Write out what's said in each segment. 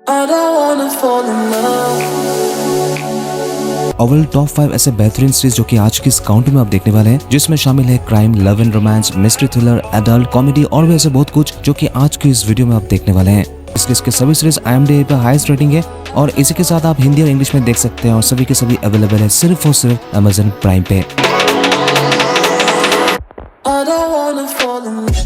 I don't wanna fall in love. Overall top 5 ऐसे बेहतरीन series जो कि आज की इस काउंट में आप देखने वाले हैं, जिसमें शामिल है crime, love and romance, mystery, thriller, adult comedy और भी ऐसे बहुत कुछ जो कि आज की इस वीडियो में आप देखने वाले हैं। इसलिए इसके सभी सीरीज IMDb पे हाईएस्ट रेटिंग है और इसी के साथ आप हिंदी और इंग्लिश में देख सकते हैं और सभी के सभी अवेलेबल है सिर्फ और सिर्फ Amazon प्राइम पे। I don't wanna fall in love.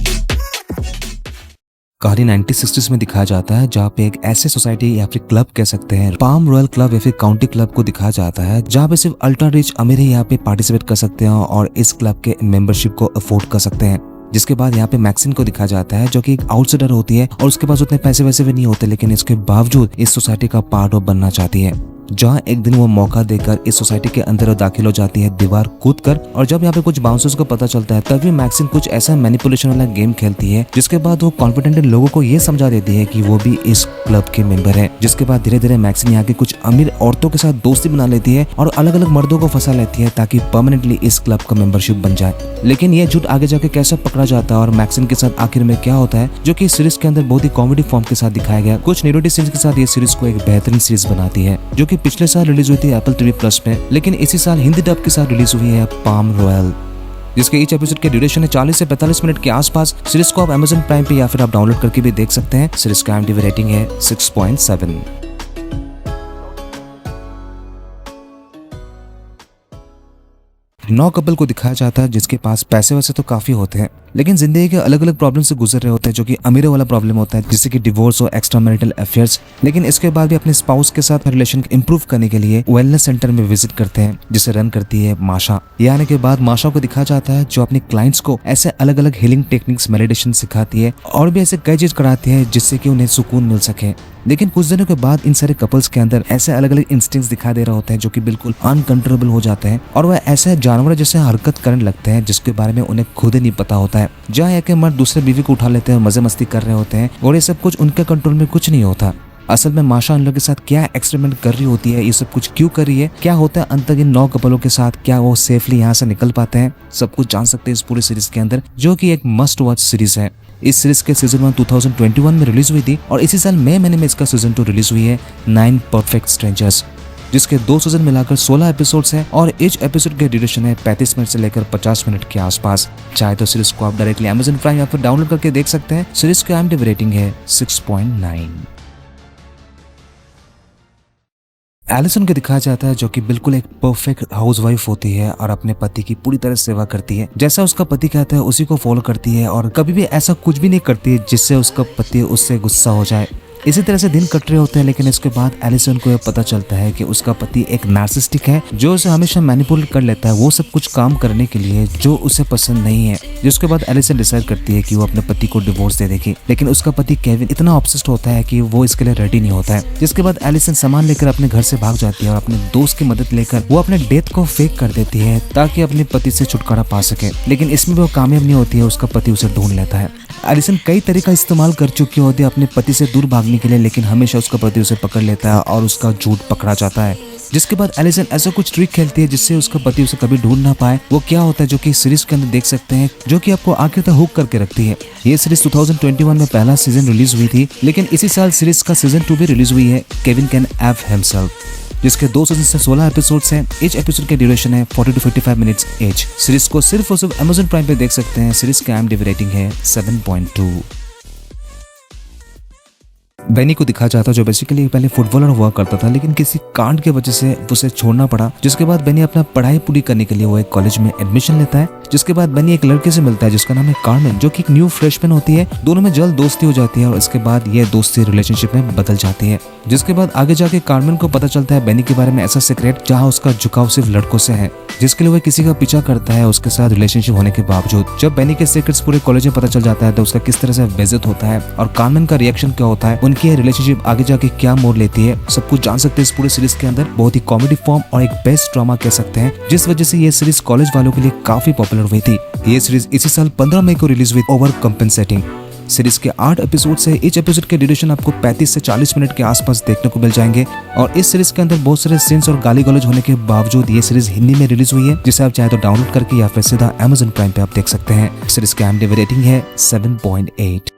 कहानी 1960s में दिखाया जाता है, जहाँ पे एक ऐसे सोसाइटी या फिर क्लब कह सकते हैं, पाम रॉयल क्लब या फिर काउंटी क्लब को दिखाया जाता है, जहाँ पे सिर्फ अल्ट्रा रिच अमीर ही यहाँ पे पार्टिसिपेट कर सकते हैं और इस क्लब के मेंबरशिप को अफोर्ड कर सकते हैं। जिसके बाद यहाँ पे मैक्सिन को दिखाया जाता है, जो कि एक आउटसाइडर होती है और उसके पास उतने पैसे वैसे भी नहीं होते, लेकिन इसके बावजूद इस सोसाइटी का पार्ट ऑफ बनना चाहती है। जहाँ एक दिन वो मौका देकर इस सोसाइटी के अंदर दाखिल हो जाती है दीवार कूदकर, और जब यहाँ पे कुछ बाउंसर्स को पता चलता है तभी मैक्सिन कुछ ऐसा मैनिपुलेशन वाला गेम खेलती है, जिसके बाद वो कॉन्फिडेंट लोगों को ये समझा देती है कि वो भी इस क्लब के मेंबर है। जिसके बाद धीरे धीरे मैक्सिन यहाँ के कुछ अमीर औरतों के साथ दोस्ती बना लेती है और अलग अलग मर्दों को फंसा लेती है ताकि परमानेंटली इस क्लब का मेंबरशिप बन जाए। लेकिन ये झूठ आगे जाके कैसे पकड़ा जाता है और मैक्सिन के साथ आखिर में क्या होता है, जो कि इस सीरीज के अंदर बहुत ही कॉमेडी फॉर्म के साथ दिखाया गया। कुछ नेगेटिव सीन्स के साथ ये सीरीज को एक बेहतरीन सीरीज बनाती है, जो कि पिछले साल रिलीज हुई थी Apple TV Plus में, लेकिन इसी साल हिंदी डब के साथ रिलीज हुई है पाम रॉयल, जिसके ईच एपिसोड के ड्यूरेशन है 40 से 45 मिनट के आसपास। सीरीज को आप Amazon प्राइम पे या फिर आप डाउनलोड करके भी देख सकते हैं। सीरीज का IMDb रेटिंग है 6.7। 9 कपल को दिखाया जाता है जिसके पास पैसे वैसे तो काफी होते हैं, लेकिन जिंदगी के अलग अलग प्रॉब्लम से गुजर रहे होते हैं, जो कि अमीरों वाला प्रॉब्लम होता है, जैसे कि डिवोर्स और एक्स्ट्रा मैरिटल अफेयर्स। लेकिन इसके बाद भी अपने स्पाउस के साथ रिलेशन इंप्रूव करने के लिए वेलनेस सेंटर में विजिट करते हैं, जिसे रन करती है माशा। ये आने के बाद माशा को दिखाया जाता है जो अपने क्लाइंट्स को ऐसे अलग अलग हीलिंग टेक्निक्स, मेडिटेशन सिखाती है और भी ऐसे कई चीज कराती है जिससे कि उन्हें सुकून मिल सके। लेकिन कुछ दिनों के बाद इन सारे कपल्स के अंदर ऐसे अलग अलग इंस्टिंक्ट्स दिखाई दे रहे होते हैं जो कि बिल्कुल अनकंट्रोलेबल हो जाते हैं और वह ऐसे जानवर जैसे हरकत करने लगते हैं जिसके बारे में उन्हें खुद ही नहीं पता होता है। जहाँ एक मर्द दूसरे बीवी को उठा लेते हैं और मजे मस्ती कर रहे होते हैं और ये सब कुछ उनके कंट्रोल में कुछ नहीं होता। असल में माशा इन लोगों के साथ क्या एक्सपेरिमेंट कर रही होती है, ये सब कुछ क्यों कर रही है, क्या होता है अंत तक इन 9 कपलों के साथ, क्या वो सेफली यहाँ से निकल पाते हैं, सब कुछ जान सकते हैं इस पूरी सीरीज के अंदर, जो कि एक मस्ट वॉच सीरीज है। इस सीरीज के सीजन 1 2021 में रिलीज हुई थी और इसी साल मई महीने में इसका सीजन 2 रिलीज हुई है, 9 परफेक्ट स्ट्रेंजर्स, जिसके 2 सीजन मिलाकर 16 एपिसोड्स हैं और ईच एपिसोड के ड्यूरेशन है 35 मिनट से लेकर 50 मिनट के आसपास। चाहे तो सीरीज को आप डायरेक्टली Amazon प्राइम या फिर डाउनलोड करके देख सकते हैं। सीरीज की IMDb रेटिंग है 6.9। एलिसन को दिखाया जाता है जो कि बिल्कुल एक परफेक्ट हाउसवाइफ होती है और अपने पति की पूरी तरह सेवा करती है, जैसा उसका पति कहता है उसी को फॉलो करती है और कभी भी ऐसा कुछ भी नहीं करती है जिससे उसका पति उससे गुस्सा हो जाए। इसी तरह से दिन कट रहे होते हैं, लेकिन इसके बाद एलिसन को यह पता चलता है कि उसका पति एक नार्सिसिस्टिक है जो उसे हमेशा मैनिपुलेट कर लेता है वो सब कुछ काम करने के लिए जो उसे पसंद नहीं है। जिसके बाद एलिसन डिसाइड करती है कि वो अपने पति को डिवोर्स दे देगी, लेकिन उसका पति केविन इतना ऑब्सेस्ड होता है कि वो इसके लिए रेडी नहीं होता है। जिसके बाद एलिसन सामान लेकर अपने घर से भाग जाती है और अपने दोस्त की मदद लेकर वो अपने डेथ को फेक कर देती है ताकि अपने पति से छुटकारा पा सके, लेकिन इसमें भी वो कामयाब नहीं होती है। उसका पति उसे ढूंढ लेता है। एलिसन कई तरीका इस्तेमाल कर चुकी होती है अपने पति से दूर भागने के लिए, लेकिन हमेशा उसका पति उसे पकड़ लेता है और उसका झूठ पकड़ा जाता है। जिसके बाद एलिसन ऐसा कुछ ट्रिक खेलती है जिससे उसका पति उसे कभी ढूंढ ना पाए। वो क्या होता है जो कि सीरीज के अंदर देख सकते हैं, जो कि आपको आखिर तक हुक करके रखती है। ये सीरीज 2021 में पहला सीजन रिलीज हुई थी, लेकिन इसी साल सीरीज का सीजन 2 भी रिलीज हुई है, केविन कैन एफ हिमसेल्फ, जिसके 2 सीजन से 16 एपिसोड्स हैं। ईच एपिसोड के ड्यूरेशन है 40 to 45 मिनट्स एच। सीरीज को सिर्फ और सिर्फ Amazon प्राइम पे देख सकते हैं। सीरीज की IMDb रेटिंग है 7.2। बेनी को दिखाया जाता है जो बेसिकली पहले फुटबॉलर हुआ करता था, लेकिन किसी कांड के वजह से उसे छोड़ना पड़ा। जिसके बाद बेनी अपना पढ़ाई पूरी करने के लिए वो एक कॉलेज में एडमिशन लेता है। जिसके बाद बेनी एक लड़के से मिलता है जिसका नाम है कार्मेन, जो कि एक न्यू फ्रेशमैन होती है। दोनों में जल्द दोस्ती हो जाती है और इसके बाद ये दोस्ती रिलेशनशिप में बदल जाती है। जिसके बाद आगे जाके कार्मेन को पता चलता है बेनी के बारे में ऐसा सीक्रेट जहाँ उसका झुकाव सिर्फ लड़कों से है, जिसके लिए वह किसी का पीछा करता है उसके साथ रिलेशनशिप होने के बावजूद। जब बेनी के सीक्रेट्स पूरे कॉलेज में पता चल जाता है तो उसका किस तरह से बेइज्जत होता है और कार्मेन का रिएक्शन क्या होता है, उनकी ये रिलेशनशिप आगे जाके क्या मोड़ लेती है, सब कुछ जान सकते हैं इस पूरे सीरीज के अंदर। बहुत ही कॉमेडी फॉर्म और एक बेस्ट ड्रामा कह सकते हैं, जिस वजह से ये सीरीज कॉलेज वालों के लिए काफी पॉपुलर हुई थी। ये सीरीज इसी साल 15 मई को रिलीज हुई ओवर कंपेंसेटिंग। सीरीज के 8 एपिसोड से ईच एपिसोड के ड्यूरेशन आपको 35 से 40 मिनट के आसपास देखने को मिल जाएंगे और इस सीरीज के अंदर बहुत सारे सीन्स और गाली गलौज होने के बावजूद ये सीरीज हिंदी में रिलीज हुई है, जिसे आप चाहे तो डाउनलोड करके या फिर सीधा Amazon प्राइम पे आप देख सकते हैं। सीरीज की IMDb रेटिंग है 7.8।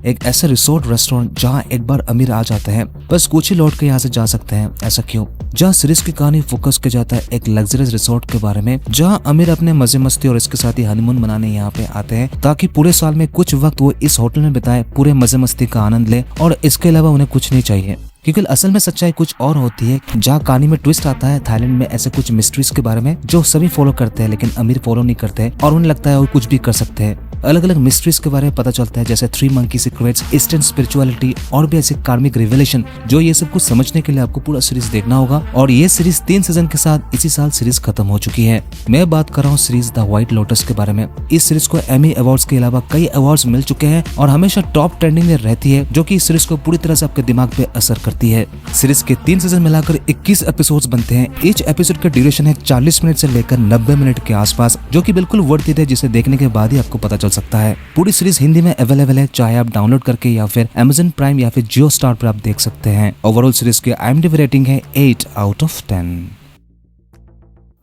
एक ऐसा रिसोर्ट रेस्टोरेंट जहां एक बार अमीर आ जाते हैं बस कुछ ही लौट के यहाँ से जा सकते हैं। ऐसा क्यों? जहां सीरीज की कहानी फोकस किया जाता है एक लग्जरियस रिसोर्ट के बारे में, जहां अमीर अपने मजे मस्ती और इसके साथ ही हनीमून मनाने यहाँ पे आते हैं ताकि पूरे साल में कुछ वक्त वो इस होटल में बिताए, पूरे मजे मस्ती का आनंद ले और इसके अलावा उन्हें कुछ नहीं चाहिए। क्योंकि असल में सच्चाई कुछ और होती है। जहाँ कहानी में ट्विस्ट आता है थाईलैंड में ऐसे कुछ मिस्ट्रीज के बारे में जो सभी फॉलो करते हैं लेकिन अमीर फॉलो नहीं करते और उन्हें लगता है वो कुछ भी कर सकते हैं। अलग अलग मिस्ट्रीज के बारे में पता चलता है जैसे 3 मंकी सीक्रेट्स, ईस्टर्न स्पिरिचुअलिटी और भी ऐसे कार्मिक रिवेलेशन। जो ये सब कुछ समझने के लिए आपको पूरा सीरीज देखना होगा और ये सीरीज 3 सीजन के साथ इसी साल सीरीज खत्म हो चुकी है। मैं बात कर रहा हूँ सीरीज द व्हाइट लोटस के बारे में। इस सीरीज को एमी अवार्ड्स के अलावा कई अवार्ड्स मिल चुके हैं और हमेशा टॉप ट्रेंडिंग में रहती है, जो कि इस सीरीज को पूरी तरह से आपके दिमाग पे असर करती है। सीरीज के 3 सीजन मिलाकर 21 एपिसोड्स बनते हैं। ईच एपिसोड का ड्यूरेशन है 40 मिनट से लेकर 90 मिनट के आसपास, जो कि बिल्कुल वर्थ इट है, जिसे देखने के बाद ही आपको पता चल सकता है। पूरी सीरीज हिंदी में अवेलेबल है, चाहे आप डाउनलोड करके या फिर Amazon प्राइम या फिर जियो स्टार पर आप देख सकते हैं। ओवरऑल सीरीज की IMDb रेटिंग है 8 आउट ऑफ 10।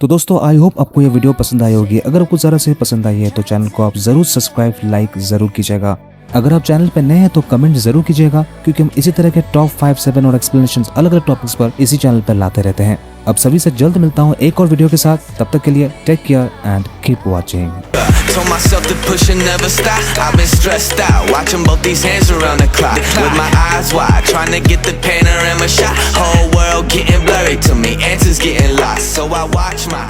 तो दोस्तों आई होप आपको ये वीडियो पसंद आई होगी। अगर आपको जरा से पसंद आई है तो चैनल को आप जरूर सब्सक्राइब, लाइक जरूर कीजिएगा। अगर आप चैनल पर नए हैं तो कमेंट जरूर कीजिएगा, क्योंकि हम इसी तरह के टॉप 5, 7 और एक्सप्लेनेशंस अलग अलग टॉपिक्स पर इसी चैनल पर लाते रहते हैं। अब सभी से जल्द मिलता हूँ एक और वीडियो के साथ। तब तक के लिए take care and keep watching. Told myself to push and never stop. I've been stressed out, watching both these hands around the clock. With my eyes wide, trying to get the panorama shot. Whole world getting blurry to me, answers getting lost. So I watch my